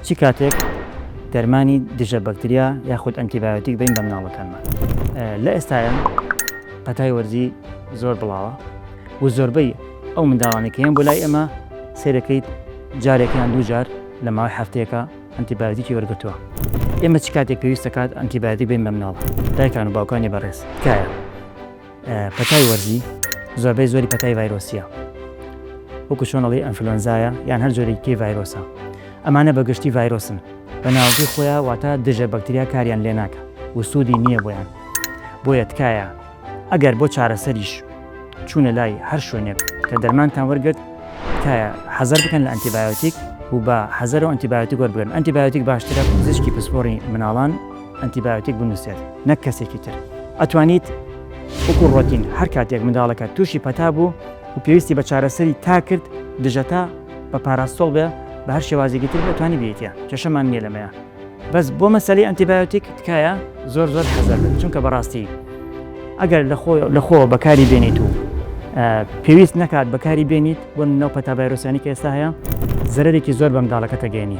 چی کاتێک دەرمانی دژە بەکتریا یاخود ئەنتیبایۆتیک بین بە مناڵەکانمان لە ئێستاە پەتای وەرزی زۆر بڵاوە و زۆربەی ئەو منداڵانی کە هێن بۆ لای ئێمە سێرەکەیت جارێکیان دوو جار لە ماوەی هەفتەیەکە ئەنتیبایۆتیکی وەرگتووە. ئێمە چی کاتێک پێویستە کات ئەنتیبایۆتیک بین بە مناڵ دایکان و باوکانی بەڕێز تکایە پەتای وەرزی زۆربەی زۆری پەتای ڤایرۆسیە وەکو چۆنەڵی ئەنفلۆنزایە یان هەر جۆرێکی ڤایرۆسە. ئەمانە بەگشتی ڤایرۆسن بە ناوەکی خۆیان واتە دژە بەکتریا کاریان لێ ناکە و سوودی نییە بۆیان. بۆیە تکایە ئەگەر بۆ چارەسەریش چوونە لای هەر شوێنێک کە دەرمانتان وەرگرت تکایە حەزەر بکەن لە ئەنتیبایۆتیک و بە حەزەر و ئەنتیبایۆتیک وەربگرن. ئەنتیبایۆتیک باشترە پزیشکی پسپۆڕی مناڵان ئەنتیبایۆتیک بنووسێت نەک کەسێکی تر. ئەتوانیت وەکو ڕۆتین هەر کاتێک منداڵەکە تووشی پەتا بوو و پێویستی بە چارەسەری تا کرد دژەتا بە پاراستۆڵ بێ بە هەر شێوازێکی تر بتوانانی بێتە کێشەمان نییە لەمەیە. بەس بۆ مەسەلەی ئەنتیبایۆتیک تکایە زۆر حەزەر بن چونکە بەڕاستی ئەگەر لە خۆ بەکاری بێنیت و پێویست نەکات بەکاری بێنیت بۆ ناو پەتا ڤایرۆسیانی کە ئێستا هەیە زەرێکی زۆر بە منداڵەکە تەگەێنی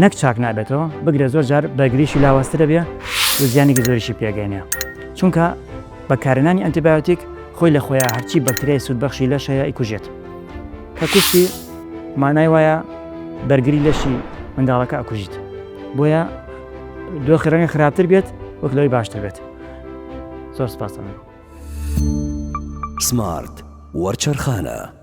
نەک چاک نابێتەوە بگرێ زۆر جار بەرگریشی لاوەسترە بێ و زیانێکی زۆریشی پێگەێنێ چونکە بەکارهێنانی ئەنتیبایۆتیک خۆی لە خۆیان هەرچی بەکتریای سوودبەخشی لەش هەیە ئیکوژێت کە کوشتی مانای وایە بەرگری لەشی منداڵەکە ئەکوژیت بۆیە دۆخی ڕەنگە خراپتر بێت وەک لەوەی باشتر بێت. زۆر سپاس. سمارت وەرچەرخانە.